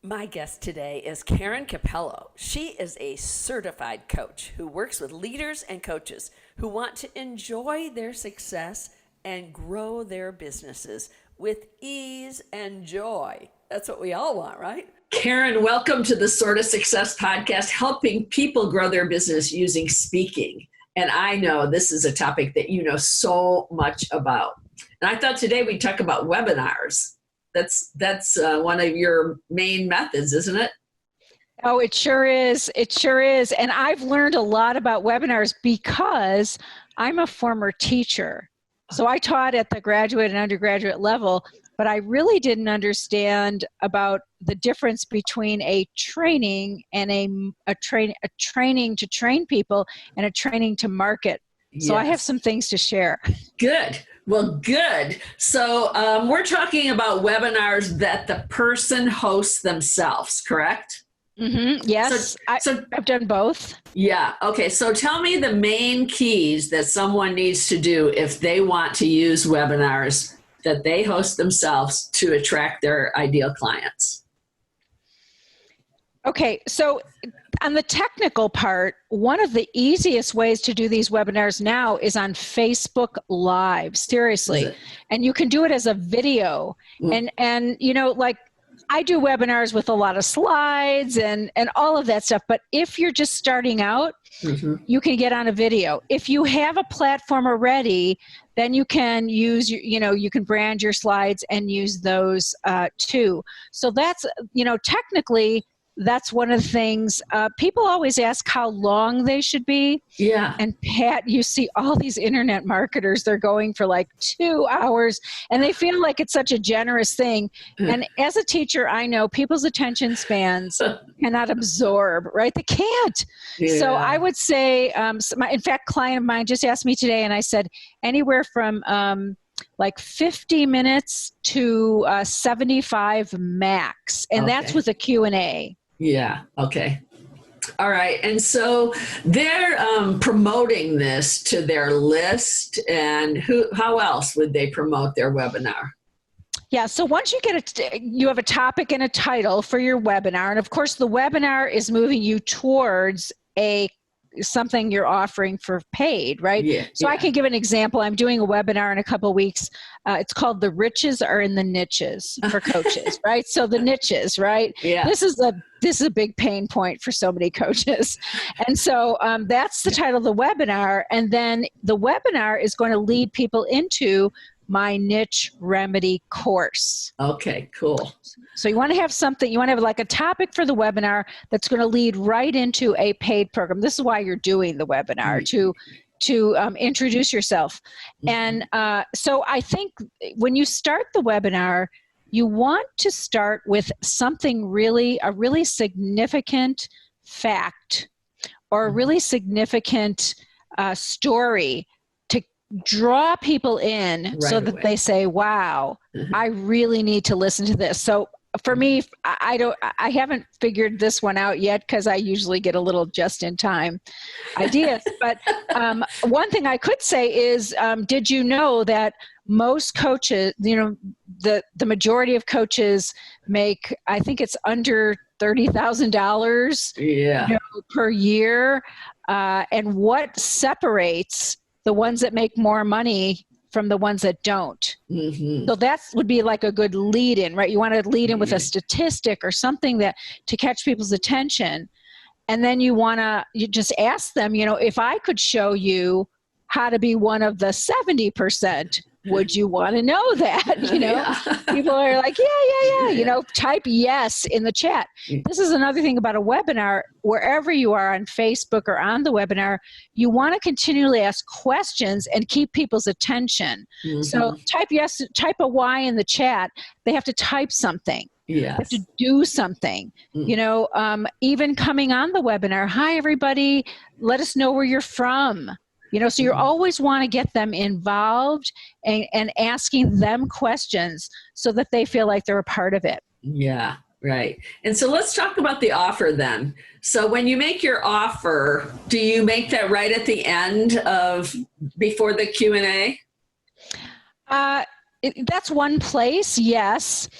My guest today is Karen Cappello. She is a certified coach who works with leaders and coaches who want to enjoy their success and grow their businesses with ease and joy. That's what we all want, right? Karen, welcome to the Sort of Success podcast, helping people grow their business using speaking. And I know this is a topic that you know so much about. And I thought today we'd talk about webinars. That's one of your main methods, isn't it? Oh, it sure is. It sure is. And I've learned a lot about webinars because I'm a former teacher. So I taught at the graduate and undergraduate level, but I really didn't understand about the difference between a training and a training to train people and a training to market. So I have some things to share. Good. Well, good. So we're talking about webinars that the person hosts themselves, correct? Mm-hmm. Yes, I've done both. Yeah. Okay. So tell me the main keys that someone needs to do if they want to use webinars that they host themselves to attract their ideal clients. Okay. So on the technical part, one of the easiest ways to do these webinars now is on Facebook Live, seriously. And you can do it as a video. And you know, like I do webinars with a lot of slides and all of that stuff. But if you're just starting out, you can get on a video. If you have a platform already, then you can use, you can brand your slides and use those too. So that's, technically, that's one of the things. People always ask how long they should be. Yeah. And Pat, you see all these internet marketers, they're going for like 2 hours and they feel like it's such a generous thing. And as a teacher, I know people's attention spans cannot absorb, right? They can't. Yeah. So I would say, in fact, a client of mine just asked me today and I said anywhere from like 50 minutes to 75 max. And that's with a Q&A. Yeah. Okay. All right. And so they're promoting this to their list. And how else would they promote their webinar? Yeah. So once you have a topic and a title for your webinar, and of course the webinar is moving you towards something you're offering for paid, right? Yeah, so I can give an example. I'm doing a webinar in a couple of weeks. It's called The Riches Are in the Niches for coaches, right? So the niches, right? Yeah. This is a big pain point for so many coaches. And so that's the title of the webinar. And then the webinar is going to lead people into my niche remedy course. Okay, cool. So you want to have something, you want to have like a topic for the webinar that's going to lead right into a paid program. This is why you're doing the webinar, to introduce yourself. And so I think when you start the webinar, you want to start with something a really significant fact or a really significant story to draw people in so that they say, wow, I really need to listen to this. So for me, I haven't figured this one out yet because I usually get a little just in time ideas. But one thing I could say is, did you know that most coaches, the majority of coaches make, I think it's under $30,000 per year. And what separates the ones that make more money from the ones that don't? So that would be like a good lead in, right? You want to lead in with a statistic or something to catch people's attention. And then you just ask them, if I could show you how to be one of the 70%, would you want to know that? People are like, yeah. Type yes in the chat. This is another thing about a webinar. Wherever you are on Facebook or on the webinar, you want to continually ask questions and keep people's attention. So type yes, type a Y in the chat. They have to type something. Yes. They have to do something. Even coming on the webinar, hi everybody, let us know where you're from. So you always want to get them involved and asking them questions so that they feel like they're a part of it. Yeah, right. And so let's talk about the offer then. So when you make your offer, do you make that right at the end before the Q&A? That's one place, yes.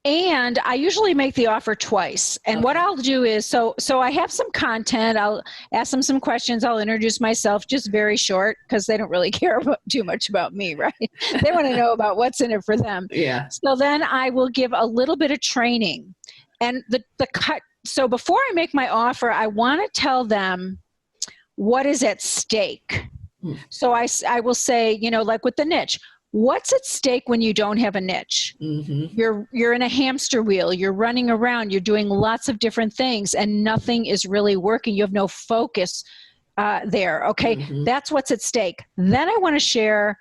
And I usually make the offer twice. And what I'll do is, so I have some content. I'll ask them some questions. I'll introduce myself, just very short, because they don't really care too much about me, right? They want to know about what's in it for them. Yeah. So then I will give a little bit of training. And so before I make my offer, I want to tell them what is at stake. So I will say, like with the niche, what's at stake when you don't have a niche? You're in a hamster wheel. You're running around. You're doing lots of different things, and nothing is really working. You have no focus there. Okay, that's what's at stake. Then I want to share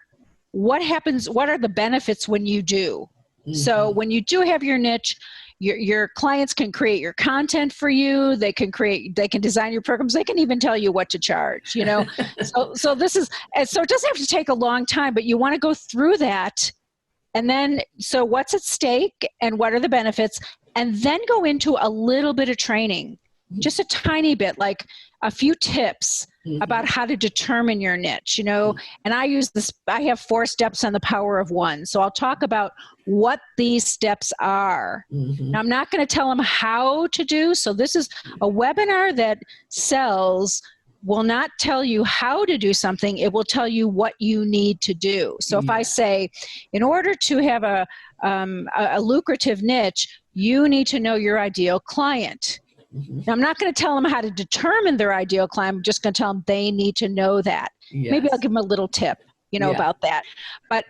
what happens. What are the benefits when you do? So when you do have your niche, your clients can create your content for you. They can design your programs. They can even tell you what to charge, so it doesn't have to take a long time, but you want to go through that. And then, so what's at stake and what are the benefits? And then go into a little bit of training, just a tiny bit, like a few tips about how to determine your niche, and I have 4 steps on the power of 1. So I'll talk about what these steps are. Now, I'm not going to tell them how to do. So this is a webinar that sells will not tell you how to do something. It will tell you what you need to do. So if I say, in order to have a lucrative niche, you need to know your ideal client. Now, I'm not going to tell them how to determine their ideal client. I'm just going to tell them they need to know that. Maybe I'll give them a little tip, about that. But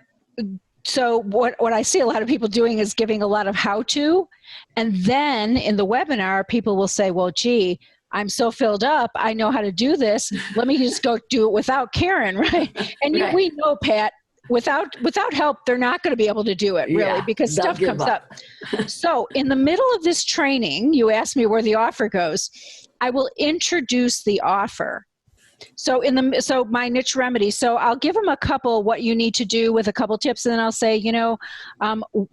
so what I see a lot of people doing is giving a lot of how-to. And then in the webinar, people will say, well, gee, I'm so filled up. I know how to do this. Let me just go do it without Karen, right? And we know, Pat, without help, they're not going to be able to do it, really, because stuff comes up. So in the middle of this training, you asked me where the offer goes. I will introduce the offer. So my niche remedy. So I'll give them a couple what you need to do with a couple tips, and then I'll say,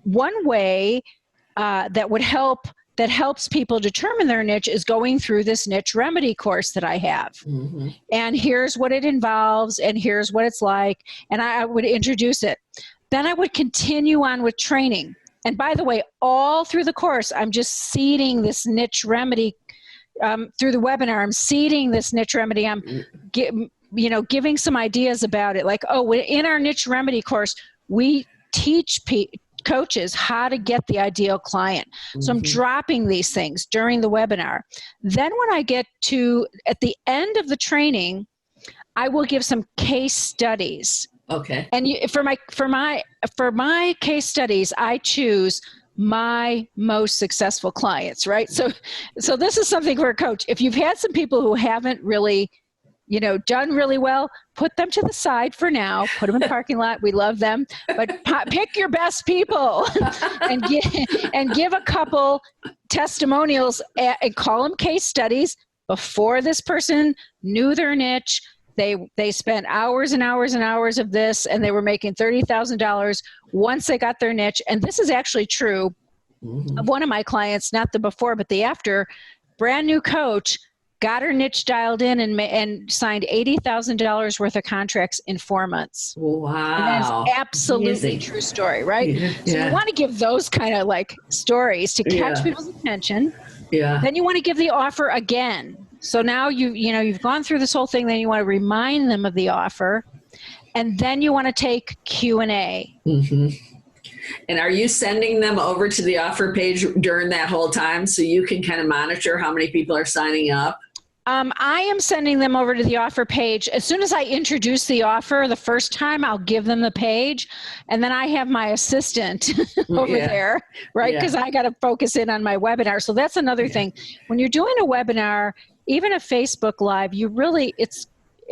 one way that helps people determine their niche is going through this niche remedy course that I have. And here's what it involves, and here's what it's like, and I would introduce it. Then I would continue on with training. And by the way, all through the course, I'm just seeding this niche remedy through the webinar. I'm seeding this niche remedy. I'm giving some ideas about it. Like, in our niche remedy course, we teach coaches how to get the ideal client. So I'm dropping these things during the webinar. Then when I get at the end of the training, I will give some case studies. Okay. And for my case studies, I choose my most successful clients, right? So this is something for a coach. If you've had some people who haven't really done really well, put them to the side for now. Put them in the parking lot. We love them. But pick your best people and give a couple testimonials and call them case studies. Before this person knew their niche, they spent hours and hours and hours of this, and they were making $30,000 once they got their niche. And this is actually true of one of my clients, not the before, but the after. Brand new coach, got her niche dialed in and signed $80,000 worth of contracts in 4 months. Wow. And that's absolutely true story, right? So you want to give those kind of like stories to catch people's attention. Then you want to give the offer again. So now you've gone through this whole thing, then you want to remind them of the offer. And then you want to take Q&A. And are you sending them over to the offer page during that whole time so you can kind of monitor how many people are signing up? I am sending them over to the offer page. As soon as I introduce the offer the first time, I'll give them the page. And then I have my assistant over there, right? Because I got to focus in on my webinar. So that's another thing. When you're doing a webinar, even a Facebook Live,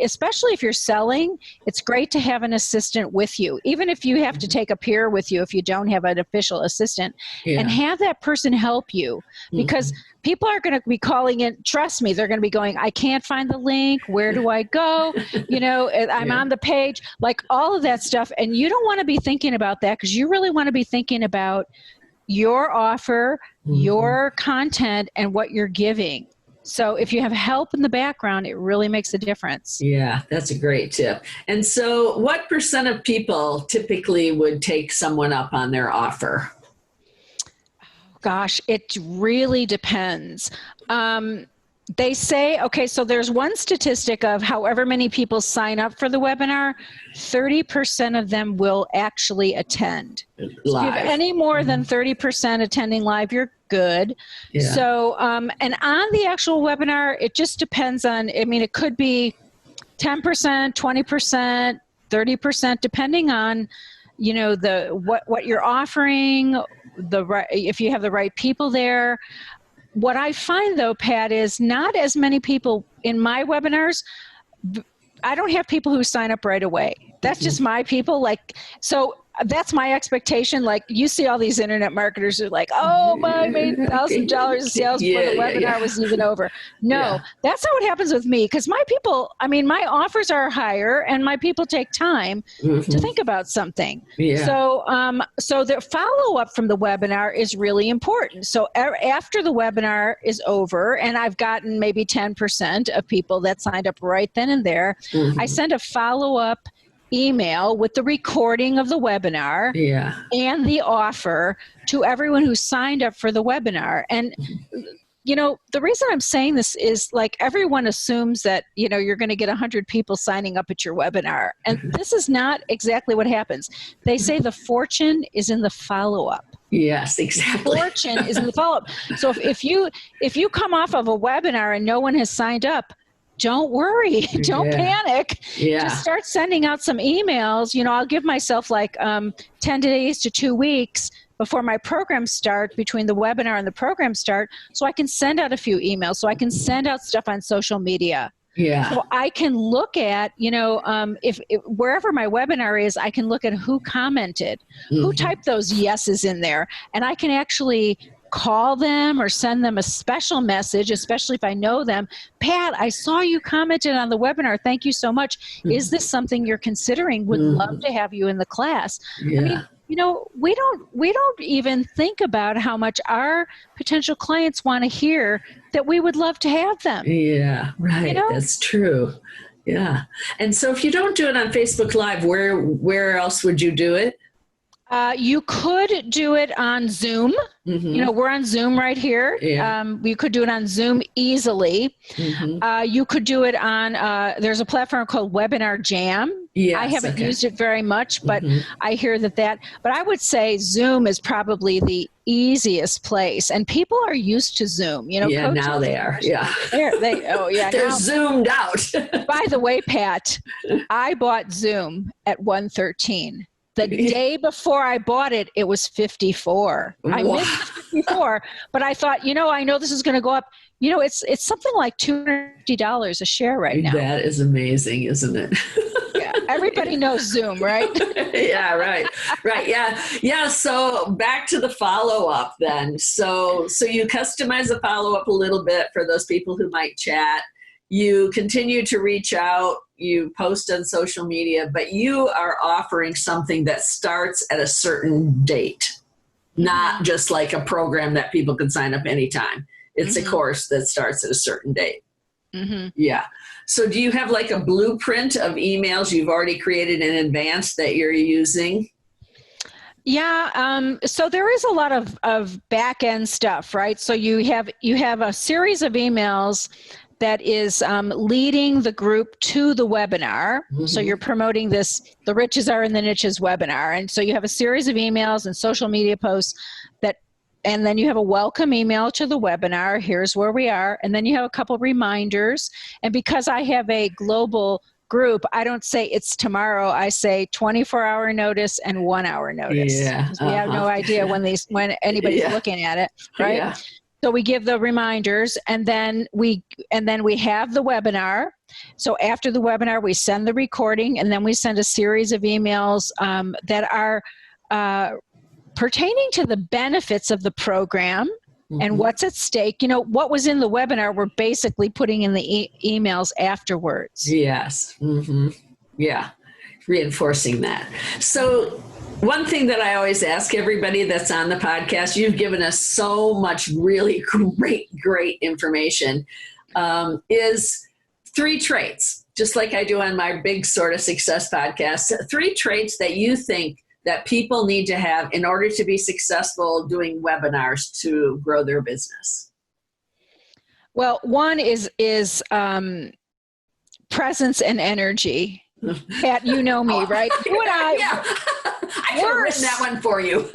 especially if you're selling, it's great to have an assistant with you. Even if you have to take a peer with you, if you don't have an official assistant, and have that person help you, because people are going to be calling in. Trust me, they're going to be going, I can't find the link. Where do I go? I'm on the page, like all of that stuff. And you don't want to be thinking about that, because you really want to be thinking about your offer, your content, and what you're giving. So if you have help in the background, it really makes a difference. Yeah, that's a great tip. And so what % of people typically would take someone up on their offer? Gosh, it really depends. They say, okay, so there's one statistic of however many people sign up for the webinar, 30% of them will actually attend. So if you have any more than 30% attending live, you're good. Yeah. So, and on the actual webinar, it just depends on, I mean, it could be 10%, 20%, 30%, depending on, you know, what you're offering, if you have the right people there. What I find though, Pat, is not as many people in my webinars. I don't have people who sign up right away. That's just my people. Like, so that's my expectation. Like, you see all these internet marketers who are like, oh, I made $1,000 in sales before the webinar was even over. No, that's not what happens with me. Because my people, I mean, my offers are higher and my people take time to think about something. So, so the follow-up from the webinar is really important. So after the webinar is over, and I've gotten maybe 10% of people that signed up right then and there, I send a follow-up email with the recording of the webinar and the offer to everyone who signed up for the webinar. And, you know, the reason I'm saying this is, like, everyone assumes that, you know, you're going to get 100 people signing up at your webinar. And this is not exactly what happens. They say the fortune is in the follow-up. Yes, exactly. Fortune is in the follow-up. So if you come off of a webinar and no one has signed up, don't worry. Don't panic. Just start sending out some emails. You know, I'll give myself like 10 days to 2 weeks before my program start, between the webinar and the program start, so I can send out a few emails, so I can send out stuff on social media. So I can look at, you know, if wherever my webinar is, I can look at who commented, who typed those yeses in there, and I can actually call them or send them a special message, especially if I know them. Pat, I saw you commented on the webinar. Thank you so much. Is this something you're considering? Would love to have you in the class. I mean, you know, we don't even think about how much our potential clients want to hear that we would love to have them. Yeah, right. You know? That's true. Yeah. And so if you don't do it on Facebook Live, where else would you do it? You could do it on Zoom. You know, we're on Zoom right here. You could do it on Zoom easily. You could do it on, there's a platform called Webinar Jam. I haven't used it very much, but I hear but I would say Zoom is probably the easiest place, and people are used to Zoom. You know, now they are. They're zoomed out. By the way, Pat, I bought Zoom at 113. The day before I bought it, it was 54. I missed 54, but I thought, you know, I know this is going to go up. You know, it's something like $250 a share right now. That is amazing, isn't it? Everybody knows Zoom, right? Right. Yeah. So back to the follow-up then. So you customize the follow-up a little bit for those people who might chat. You continue to reach out, you post on social media, but you are offering something that starts at a certain date, not just like a program that people can sign up anytime. It's a course that starts at a certain date. Yeah. So do you have like a blueprint of emails you've already created in advance that you're using? Yeah. So there is a lot of back end stuff, right? So you have a series of emails that is leading the group to the webinar. So you're promoting this, the Riches Are in the Niches webinar. And so you have a series of emails and social media posts and then you have a welcome email to the webinar. Here's where we are. And then you have a couple reminders. And because I have a global group, I don't say it's tomorrow. I say 24-hour notice and 1 hour notice. We have no idea when anybody's looking at it, right? So we give the reminders, and then we have the webinar. So after the webinar, we send the recording, and then we send a series of emails that are pertaining to the benefits of the program and what's at stake. You know, what was in the webinar, we're basically putting in the emails afterwards. Yes. Yeah. Reinforcing that. So one thing that I always ask everybody that's on the podcast, you've given us so much really great information, is 3 traits, just like I do on my Big Sort of Success podcast, 3 traits that you think that people need to have in order to be successful doing webinars to grow their business? Well, one is presence and energy. Pat, you know me, right? You and I, yeah. I could have written that one for you.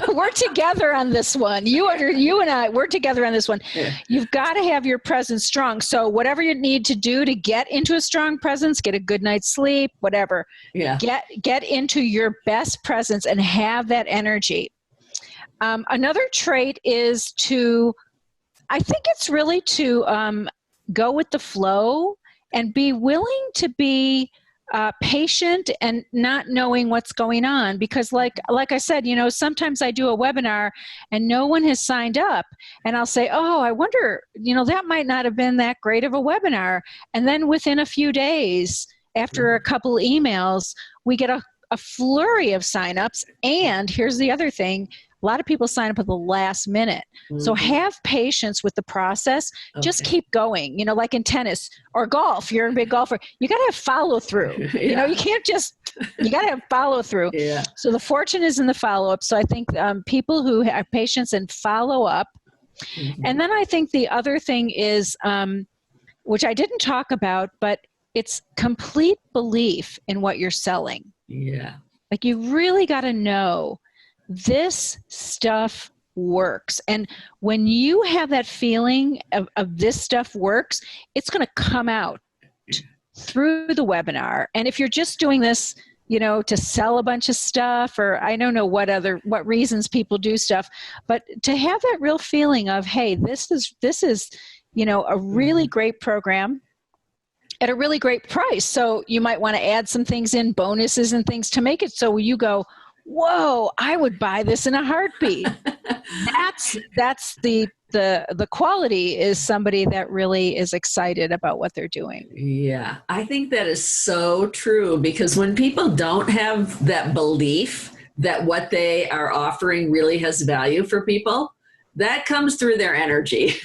we're together on this one. You and I, we're together on this one. Yeah. You've got to have your presence strong. So whatever you need to do to get into a strong presence, get a good night's sleep, whatever. Yeah. Get into your best presence and have that energy. Another trait is I think it's really to go with the flow and be willing to be patient and not knowing what's going on. Because like I said, sometimes I do a webinar and no one has signed up. And I'll say, oh, I wonder, that might not have been that great of a webinar. And then within a few days, after a couple emails, we get a flurry of signups. And here's the other thing. A lot of people sign up at the last minute. So have patience with the process. Okay. Just keep going. Like in tennis or golf, you're a big golfer. You got to have follow through. Yeah. You can't you got to have follow through. Yeah. So the fortune is in the follow up. So I think people who have patience and follow up. And then I think the other thing is, which I didn't talk about, but it's complete belief in what you're selling. Yeah. Like you really got to know this stuff works. And when you have that feeling of this stuff works, it's going to come out through the webinar. And if you're just doing this, to sell a bunch of stuff, or I don't know what reasons people do stuff, but to have that real feeling of, hey, this is, a really great program at a really great price. So you might want to add some things in, bonuses and things to make it so you go, whoa, I would buy this in a heartbeat. That's the quality is somebody that really is excited about what they're doing. Yeah, I think that is so true, because when people don't have that belief that what they are offering really has value for people, that comes through their energy.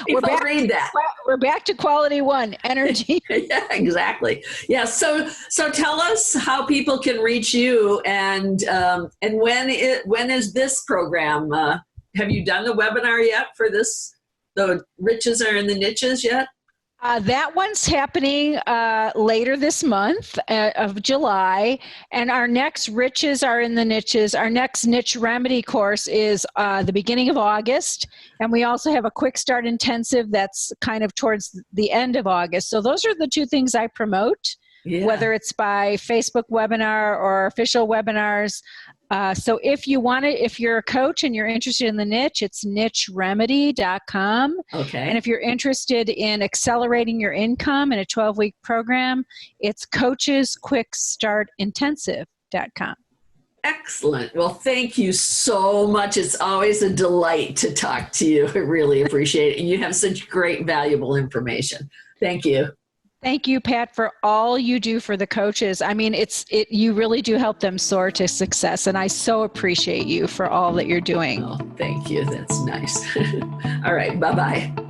We're back to quality one, energy. Yeah, exactly. Yeah. So tell us how people can reach you, and when is this program? Have you done the webinar yet for this? The Riches Are in the Niches yet? That one's happening later this month of July, and our next Riches Are in the Niches. Our next niche remedy course is the beginning of August, and we also have a quick start intensive that's kind of towards the end of August. So those are the two things I promote, whether it's by Facebook webinar or official webinars. So if you're a coach and you're interested in the niche, it's nicheremedy.com. Okay. And if you're interested in accelerating your income in a 12-week program, it's coachesquickstartintensive.com. Excellent. Well, thank you so much. It's always a delight to talk to you. I really appreciate it. And you have such great, valuable information. Thank you. Thank you, Pat, for all you do for the coaches. I mean, you really do help them soar to success, and I so appreciate you for all that you're doing. Oh, thank you. That's nice. All right. Bye-bye.